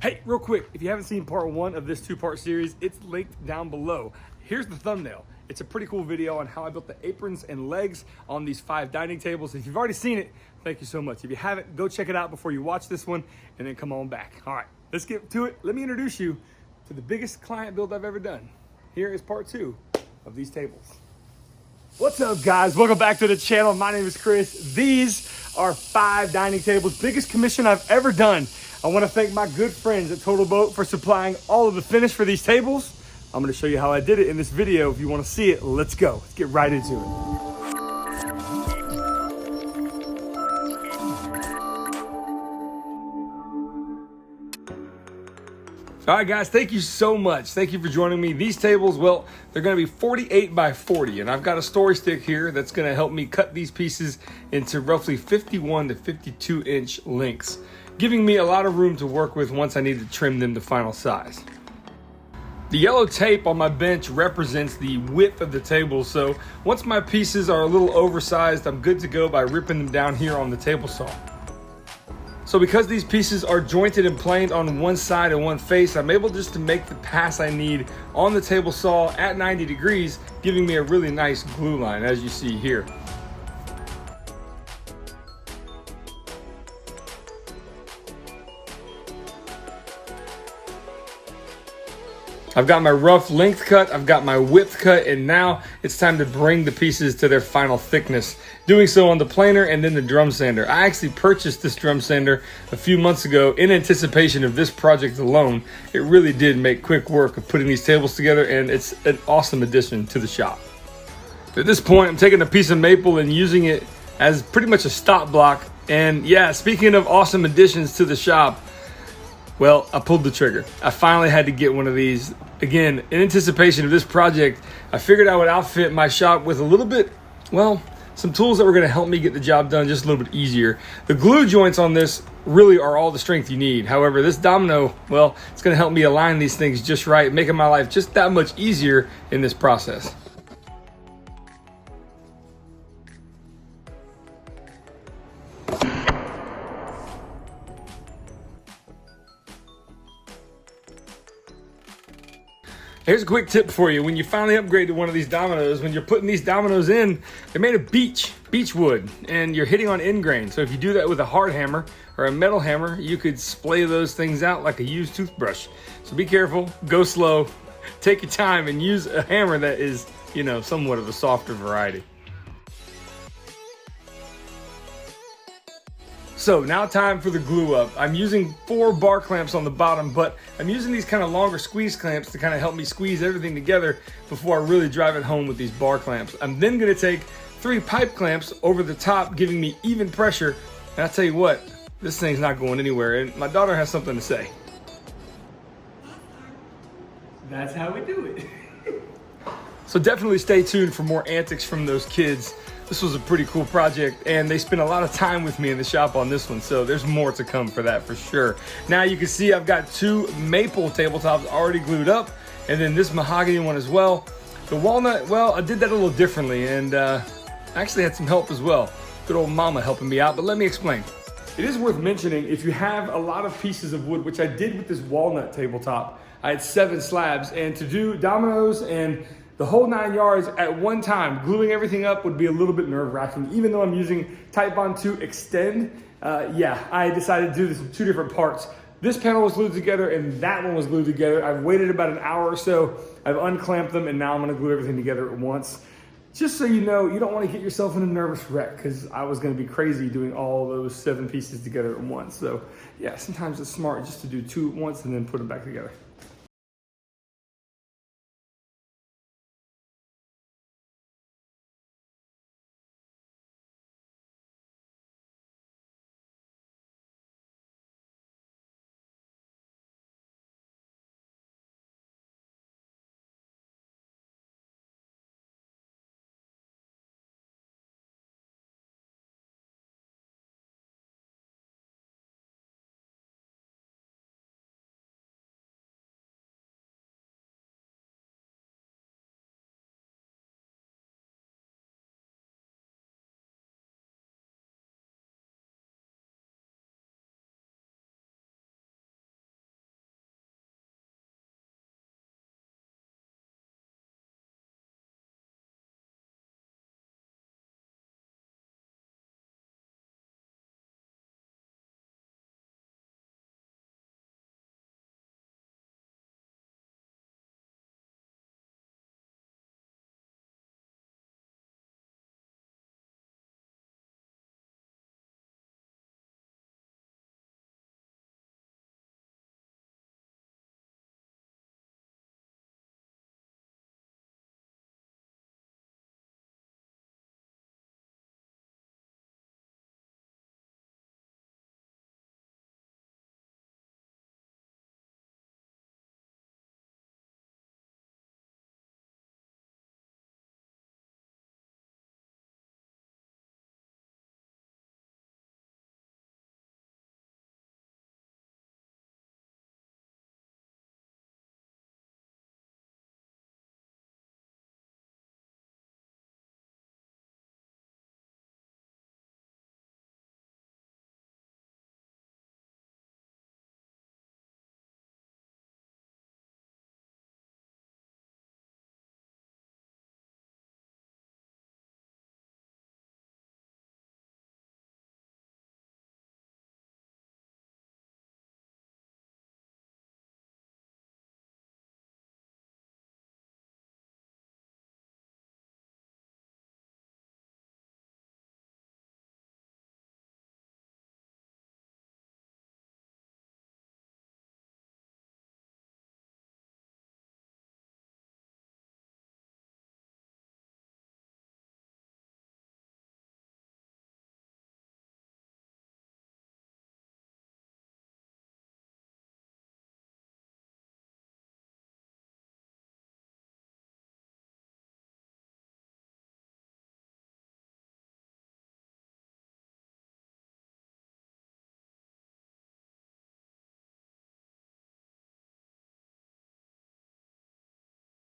Hey, real quick, if you haven't seen part one of this two-part series, it's linked down below. Here's the thumbnail. It's a pretty cool video on how I built the aprons and legs on these 5 dining tables. If you've already seen it, thank you so much. If you haven't, go check it out before you watch this one and then come on back. All right, let's get to it. Let me introduce you to the biggest client build I've ever done. Here is part 2 of these tables. What's up, guys? Welcome back to the channel. My name is Chris. These are 5 dining tables, biggest commission I've ever done. I want to thank my good friends at Total Boat for supplying all of the finish for these tables. I'm going to show you how I did it in this video. If you want to see it, let's go. Let's get right into it. All right, guys, thank you so much. Thank you for joining me. These tables, well, they're gonna be 48 by 40, and I've got a story stick here that's gonna help me cut these pieces into roughly 51 to 52 inch lengths, giving me a lot of room to work with once I need to trim them to final size. The yellow tape on my bench represents the width of the table, so once my pieces are a little oversized, I'm good to go by ripping them down here on the table saw. So because these pieces are jointed and planed on one side and one face, I'm able just to make the pass I need on the table saw at 90 degrees, giving me a really nice glue line, as you see here. I've got my rough length cut, I've got my width cut, and now it's time to bring the pieces to their final thickness. Doing so on the planer and then the drum sander. I actually purchased this drum sander a few months ago in anticipation of this project alone. It really did make quick work of putting these tables together, and it's an awesome addition to the shop. At this point, I'm taking a piece of maple and using it as pretty much a stop block. And yeah, speaking of awesome additions to the shop, well, I pulled the trigger. I finally had to get one of these. Again, in anticipation of this project, I figured I would outfit my shop with a little bit, well, some tools that were gonna help me get the job done just a little bit easier. The glue joints on this really are all the strength you need. However, this domino, well, it's gonna help me align these things just right, making my life just that much easier in this process. Here's a quick tip for you. When you finally upgrade to one of these dominoes, when you're putting these dominoes in, they're made of beech wood, and you're hitting on end grain. So if you do that with a hard hammer or a metal hammer, you could splay those things out like a used toothbrush. So be careful, go slow, take your time, and use a hammer that is, you know, somewhat of a softer variety. So now time for the glue up. I'm using 4 bar clamps on the bottom, but I'm using these kind of longer squeeze clamps to kind of help me squeeze everything together before I really drive it home with these bar clamps. I'm then gonna take 3 pipe clamps over the top, giving me even pressure. And I'll tell you what, this thing's not going anywhere. And my daughter has something to say. That's how we do it. So definitely stay tuned for more antics from those kids. This was a pretty cool project, and they spent a lot of time with me in the shop on this one, so there's more to come for that for sure. Now you can see I've got 2 maple tabletops already glued up, and then this mahogany one as well. The walnut, well, I did that a little differently, and I actually had some help as well. Good old mama helping me out, but let me explain. It is worth mentioning, if you have a lot of pieces of wood, which I did with this walnut tabletop, I had 7 slabs, and to do dominoes and the whole 9 yards at one time, gluing everything up would be a little bit nerve-wracking. Even though I'm using Titebond to extend, yeah, I decided to do this in 2 different parts. This panel was glued together and that one was glued together. I've waited about an hour or so. I've unclamped them and now I'm gonna glue everything together at once. Just so you know, you don't wanna get yourself in a nervous wreck, because I was gonna be crazy doing all those 7 pieces together at once. So yeah, sometimes it's smart just to do 2 at once and then put them back together.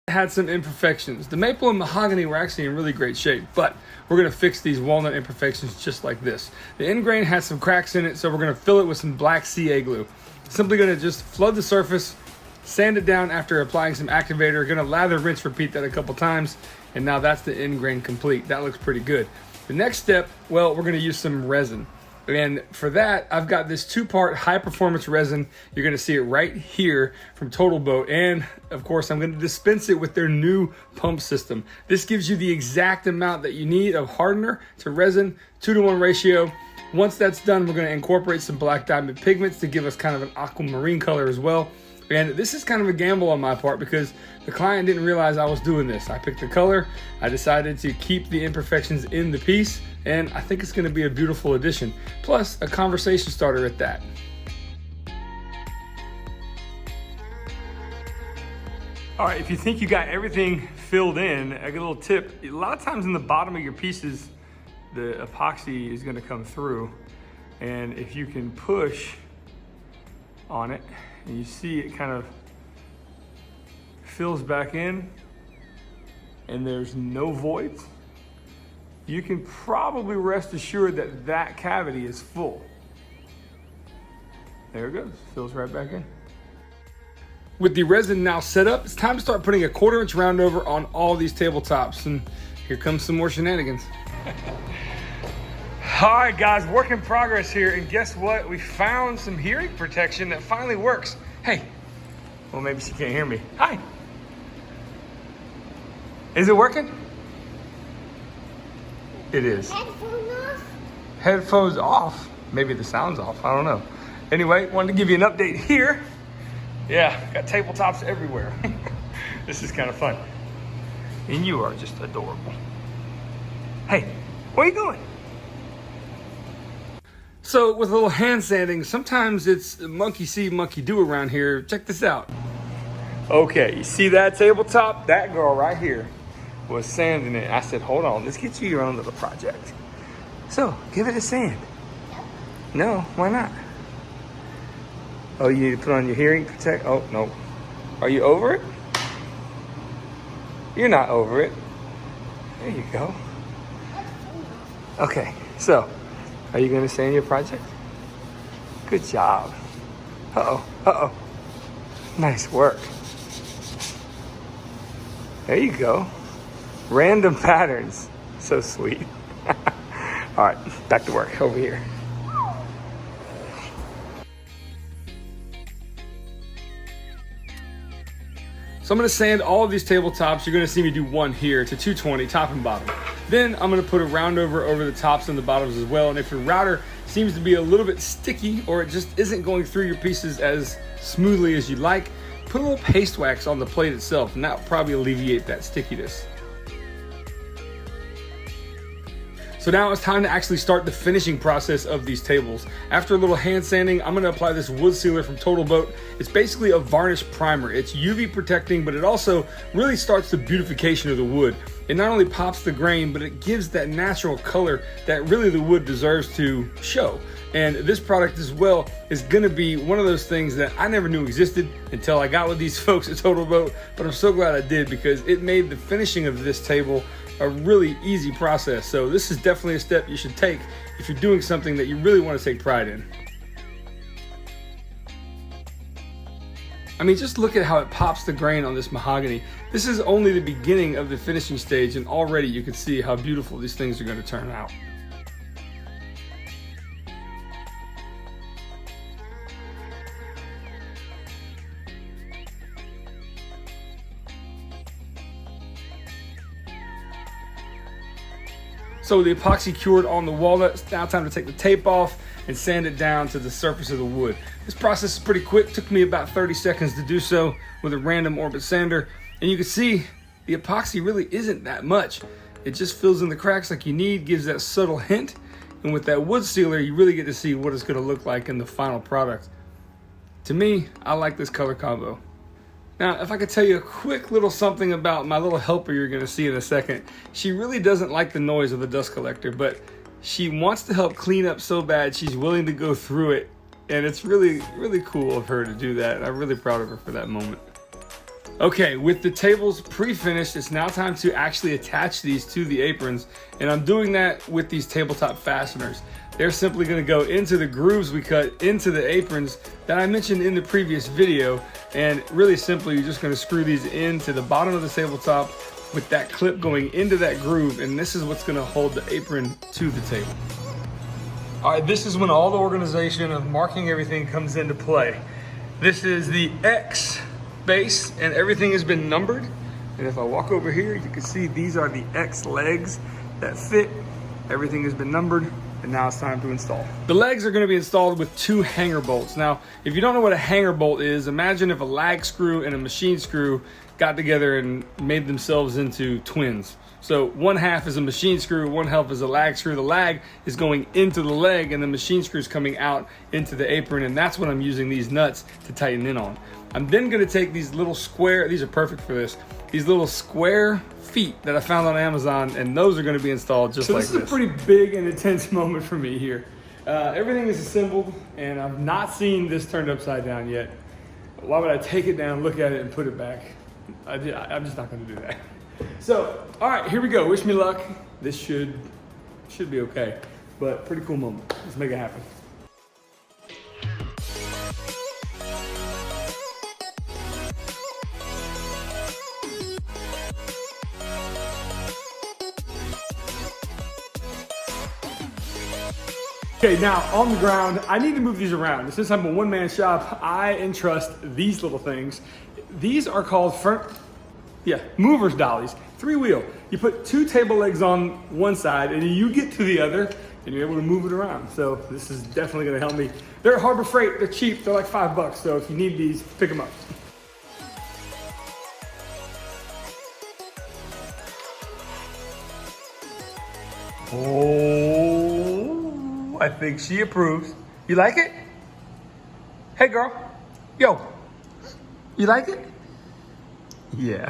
had some imperfections. The maple and mahogany were actually in really great shape, but we're gonna fix these walnut imperfections just like this. The end grain has some cracks in it, so we're gonna fill it with some black CA glue. Simply gonna just flood the surface, sand it down after applying some activator, gonna lather, rinse, repeat that a couple times, and now that's the end grain complete. That looks pretty good. The next step, well, we're gonna use some resin. And for that, I've got this 2-part high performance resin. You're gonna see it right here from Total Boat. And of course, I'm gonna dispense it with their new pump system. This gives you the exact amount that you need of hardener to resin, 2-to-1 ratio. Once that's done, we're gonna incorporate some black diamond pigments to give us kind of an aquamarine color as well. And this is kind of a gamble on my part because the client didn't realize I was doing this. I picked the color, I decided to keep the imperfections in the piece, and I think it's gonna be a beautiful addition. Plus, a conversation starter at that. All right, if you think you got everything filled in, I got a little tip. A lot of times in the bottom of your pieces, the epoxy is gonna come through. And if you can push on it, and you see it kind of fills back in and there's no voids, you can probably rest assured that that cavity is full. There it goes, fills right back in. With the resin now set up, it's time to start putting a 1/4-inch round over on all these tabletops, and here comes some more shenanigans. All right, guys, work in progress here, and guess what? We found some hearing protection that finally works. Hey, well, maybe she can't hear me. Hi. Is it working? It is. Headphones off? Headphones off. Maybe the sound's off, I don't know. Anyway, wanted to give you an update here. Yeah, got tabletops everywhere. This is kind of fun. And you are just adorable. Hey, where are you going? So with a little hand sanding, sometimes it's monkey see, monkey do around here. Check this out. Okay, you see that tabletop? That girl right here was sanding it. I said, hold on, let's get you your own little project. So, give it a sand. No, why not? Oh, you need to put on your hearing protect. Oh, no. Are you over it? You're not over it. There you go. Okay, so, are you going to sand your project? Good job. Uh-oh, uh-oh. Nice work. There you go. Random patterns. So sweet. All right, back to work over here. So I'm gonna sand all of these tabletops. You're gonna see me do one here to 220, top and bottom. Then I'm gonna put a round over the tops and the bottoms as well. And if your router seems to be a little bit sticky or it just isn't going through your pieces as smoothly as you'd like, put a little paste wax on the plate itself, and that will probably alleviate that stickiness. So now it's time to actually start the finishing process of these tables. After a little hand sanding, I'm gonna apply this wood sealer from Total Boat. It's basically a varnish primer. It's UV protecting, but it also really starts the beautification of the wood. It not only pops the grain, but it gives that natural color that really the wood deserves to show. And this product as well is gonna be one of those things that I never knew existed until I got with these folks at Total Boat, but I'm so glad I did because it made the finishing of this table a really easy process. So this is definitely a step you should take if you're doing something that you really want to take pride in. I mean, just look at how it pops the grain on this mahogany. This is only the beginning of the finishing stage, and already you can see how beautiful these things are going to turn out. So the epoxy cured on the walnut, it's now time to take the tape off and sand it down to the surface of the wood. This process is pretty quick, took me about 30 seconds to do so with a random orbit sander. And you can see the epoxy really isn't that much. It just fills in the cracks like you need, gives that subtle hint. And with that wood sealer, you really get to see what it's gonna look like in the final product. To me, I like this color combo. Now, if I could tell you a quick little something about my little helper you're gonna see in a second, she really doesn't like the noise of the dust collector, but she wants to help clean up so bad she's willing to go through it. And it's really, really cool of her to do that. I'm really proud of her for that moment. Okay, with the tables pre-finished, it's now time to actually attach these to the aprons, and I'm doing that with these tabletop fasteners. They're simply gonna go into the grooves we cut into the aprons that I mentioned in the previous video, and really simply, you're just gonna screw these into the bottom of the tabletop with that clip going into that groove, and this is what's gonna hold the apron to the table. All right, this is when all the organization of marking everything comes into play. This is the X base, and everything has been numbered. And if I walk over here, you can see these are the X legs that fit. Everything has been numbered, and now it's time to install. The legs are gonna be installed with 2 hanger bolts. Now, if you don't know what a hanger bolt is, imagine if a lag screw and a machine screw got together and made themselves into twins. So one half is a machine screw, one half is a lag screw. The lag is going into the leg, and the machine screw is coming out into the apron, and that's what I'm using these nuts to tighten in on. I'm then gonna take these little square, these are perfect for this, these little square feet that I found on Amazon, and those are gonna be installed just like this. So this is a pretty big and intense moment for me here. Everything is assembled, and I've not seen this turned upside down yet. Why would I take it down, look at it, and put it back? I'm just not gonna do that. So, all right, here we go. Wish me luck. This should be okay, but pretty cool moment. Let's make it happen. Okay, now on the ground, I need to move these around. Since I'm a one-man shop, I entrust these little things. These are called movers dollies, 3-wheel. You put 2 table legs on one side and you get to the other and you're able to move it around. So this is definitely gonna help me. They're at Harbor Freight, they're cheap, they're like $5. So if you need these, pick them up. Oh, I think she approves. You like it? Hey girl, yo, you like it? Yeah.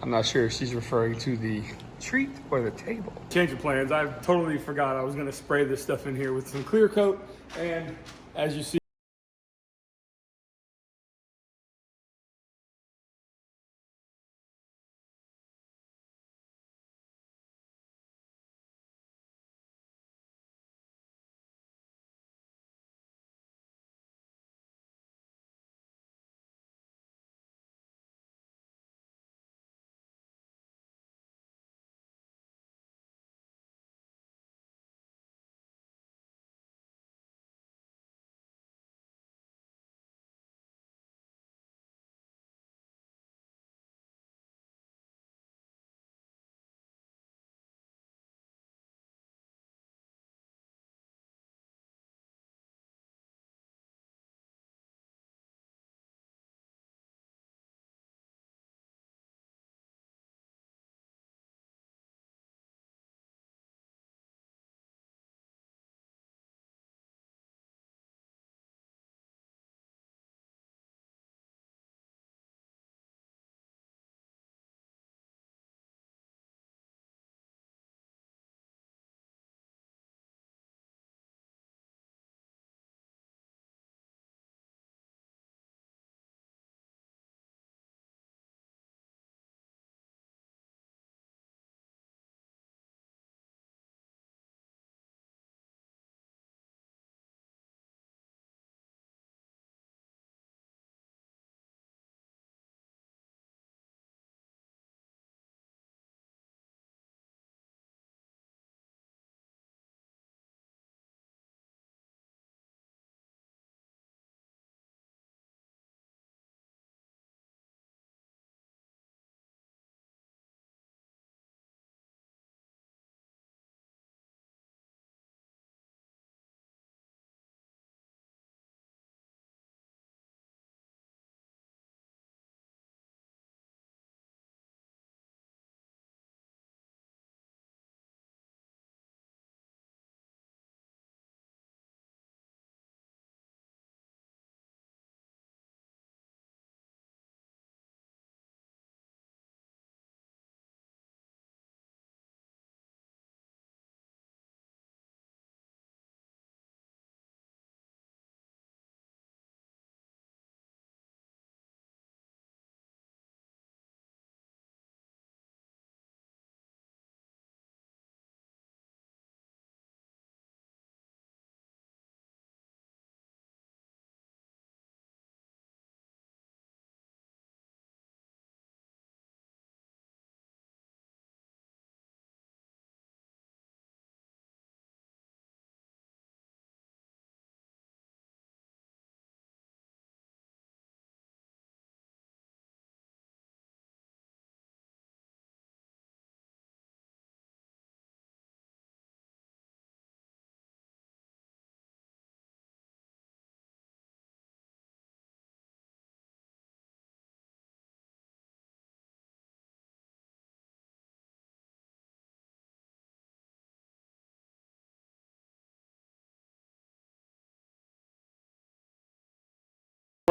I'm not sure if she's referring to the treat or the table. Change of plans. I totally forgot I was gonna spray this stuff in here with some clear coat, and as you see,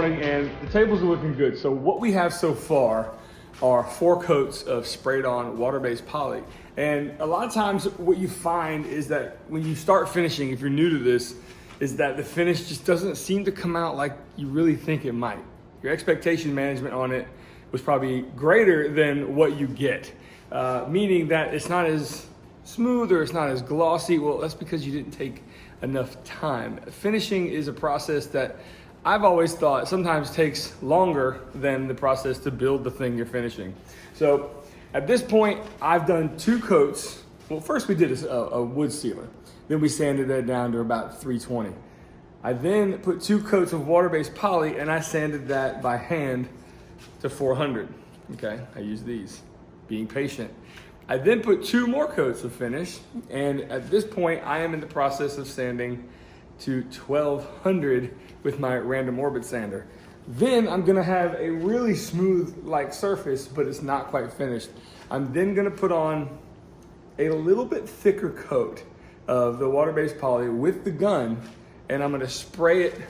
And the tables are looking good. So what we have so far are 4 coats of sprayed on water-based poly. And a lot of times what you find is that when you start finishing, if you're new to this, is that the finish just doesn't seem to come out like you really think it might. Your expectation management on it was probably greater than what you get. Meaning that it's not as smooth or it's not as glossy. Well, that's because you didn't take enough time. Finishing is a process that I've always thought sometimes takes longer than the process to build the thing you're finishing. So at this point, I've done 2 coats. Well, first we did a wood sealer. Then we sanded that down to about 320. I then put 2 coats of water-based poly and I sanded that by hand to 400. Okay, I use these, being patient. I then put 2 more coats of finish, and at this point, I am in the process of sanding to 1200 with my random orbit sander. Then I'm gonna have a really smooth like surface, but it's not quite finished. I'm then gonna put on a little bit thicker coat of the water-based poly with the gun, and I'm gonna spray it,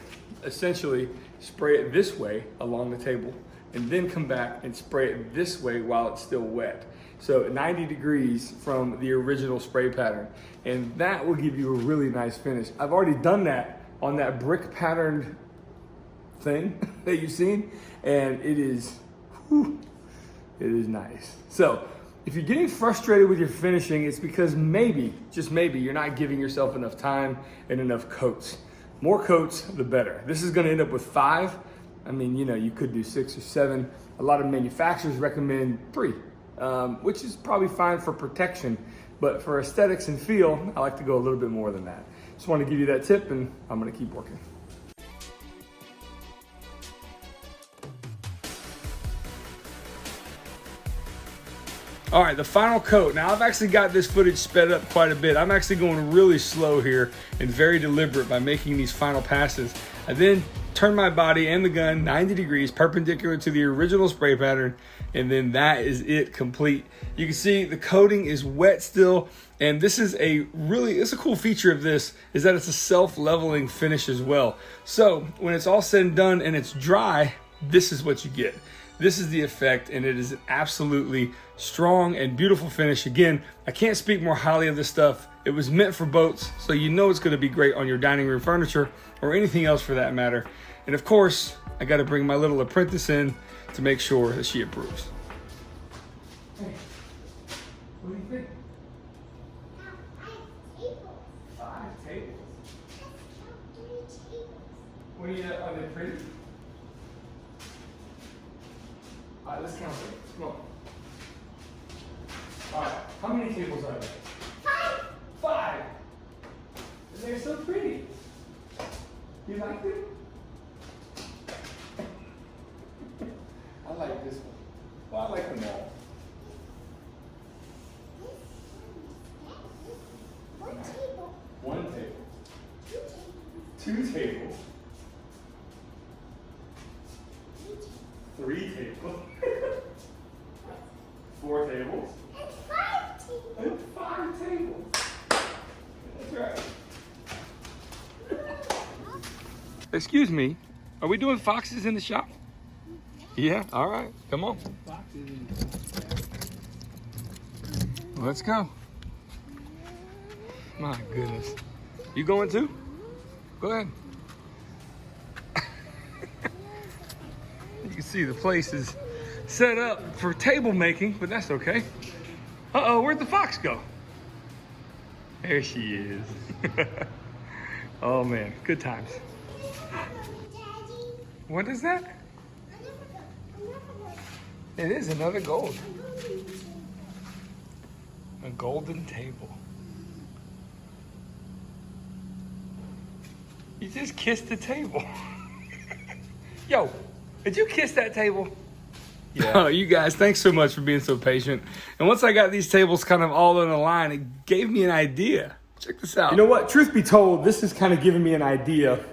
essentially spray it this way along the table, and then come back and spray it this way while it's still wet. So 90 degrees from the original spray pattern. And that will give you a really nice finish. I've already done that on that brick patterned thing that you've seen, and it is, whew, it is nice. So if you're getting frustrated with your finishing, it's because maybe, just maybe, you're not giving yourself enough time and enough coats. More coats, the better. This is gonna end up with 5. I mean, you know, you could do 6 or 7. A lot of manufacturers recommend 3. Which is probably fine for protection, but for aesthetics and feel, I like to go a little bit more than that. Just want to give you that tip, and I'm going to keep working. All right, the final coat. Now I've actually got this footage sped up quite a bit. I'm actually going really slow here and very deliberate by making these final passes. I then turn my body and the gun 90 degrees perpendicular to the original spray pattern, and then that is it complete. You can see the coating is wet still, and this is it's a cool feature of this is that it's a self-leveling finish as well. So when it's all said and done and it's dry, this is what you get. This is the effect, and it is an absolutely strong and beautiful finish. Again, I can't speak more highly of this stuff. It was meant for boats, so you know it's gonna be great on your dining room furniture or anything else for that matter. And of course, I gotta bring my little apprentice in to make sure that she approves. Hey, what do you think? 5 tables. 3 tables. What are they pretty? All right, let's count them. Come on. All right, how many tables are there? 5. 5. And they're so pretty. You like them? I like this one. Well, I like them all. One table. 2 tables. 3 tables. 4 tables. And 5 tables. That's right. Excuse me, are we doing foxes in the shop? Yeah, all right, come on. Let's go. My goodness. You going too? Go ahead. You can see the place is set up for table making, but that's okay. Uh-oh, where'd the fox go? There she is. Oh man, good times. What is that? It is another gold. A golden table. You just kissed the table. Yo, did you kiss that table? Yeah. Oh, you guys, thanks so much for being so patient. And once I got these tables kind of all in a line, it gave me an idea. Check this out. You know what? Truth be told, this has kind of given me an idea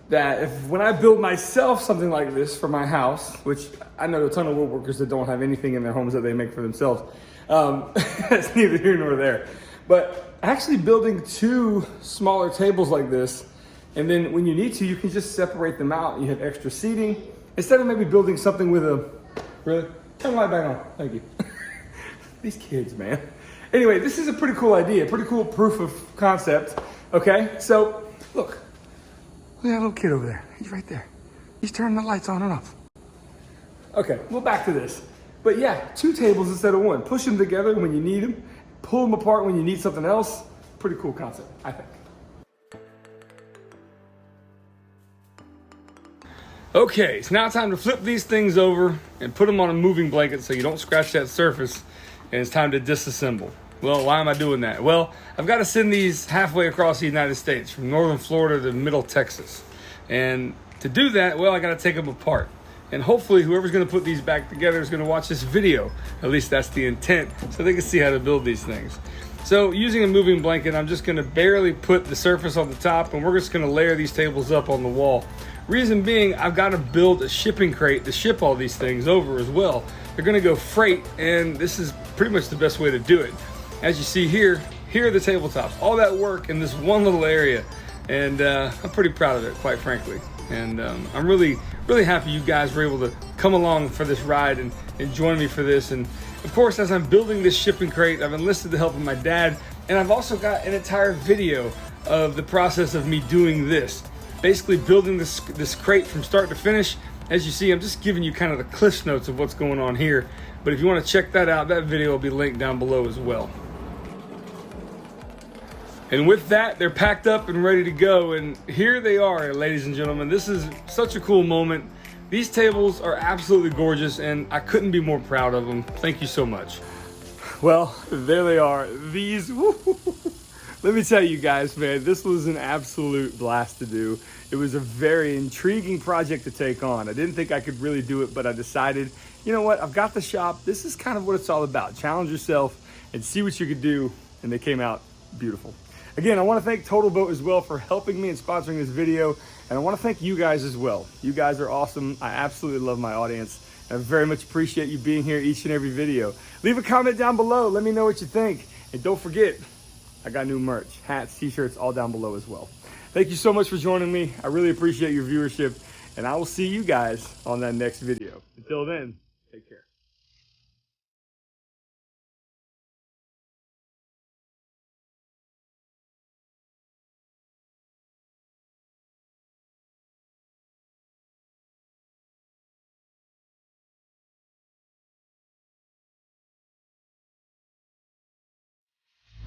that when I build myself something like this for my house, which I know a ton of woodworkers that don't have anything in their homes that they make for themselves. That's neither here nor there. But actually building 2 smaller tables like this And then when you need to, you can just separate them out. You have extra seating. Instead of maybe building something with a, really? Turn the light back on, thank you. These kids, man. Anyway, this is a pretty cool idea, pretty cool proof of concept. Okay, so look at that little kid over there. He's right there. He's turning the lights on and off. Okay, well, back to this. But yeah, 2 tables instead of 1. Push them together when you need them. Pull them apart when you need something else. Pretty cool concept, I think. Okay, so now it's time to flip these things over and put them on a moving blanket so you don't scratch that surface, and it's time to disassemble. Well, why am I doing that? Well, I've got to send these halfway across the United States, from northern Florida to middle Texas. And to do that, well, I got to take them apart. And hopefully whoever's going to put these back together is going to watch this video. At least that's the intent, so they can see how to build these things. So using a moving blanket, I'm just going to barely put the surface on the top, and we're just going to layer these tables up on the wall. Reason being, I've got to build a shipping crate to ship all these things over as well. They're going to go freight, and this is pretty much the best way to do it. As you see here are the tabletops. All that work in this one little area, and I'm pretty proud of it, quite frankly. And I'm really happy you guys were able to come along for this ride and join me for this. And of course, as I'm building this shipping crate, I've enlisted the help of my dad, and I've also got an entire video of the process of me doing this. Basically building this crate from start to finish. As you see, I'm just giving you kind of the cliff notes of what's going on here. But if you want to check that out, that video will be linked down below as well. And with that, they're packed up and ready to go. And here they are, ladies and gentlemen. This is such a cool moment. These tables are absolutely gorgeous, and I couldn't be more proud of them. Thank you so much. Well, there they are. These, let me tell you guys, man, this was an absolute blast to do. It was a very intriguing project to take on. I didn't think I could really do it, but I decided, you know what, I've got the shop. This is kind of what it's all about. Challenge yourself and see what you could do, and they came out beautiful. Again, I want to thank Total Boat as well for helping me and sponsoring this video, and I want to thank you guys as well. You guys are awesome. I absolutely love my audience. I very much appreciate you being here each and every video. Leave a comment down below. Let me know what you think. And don't forget, I got new merch, hats, t-shirts, all down below as well. Thank you so much for joining me. I really appreciate your viewership, and I will see you guys on that next video. Until then, take care.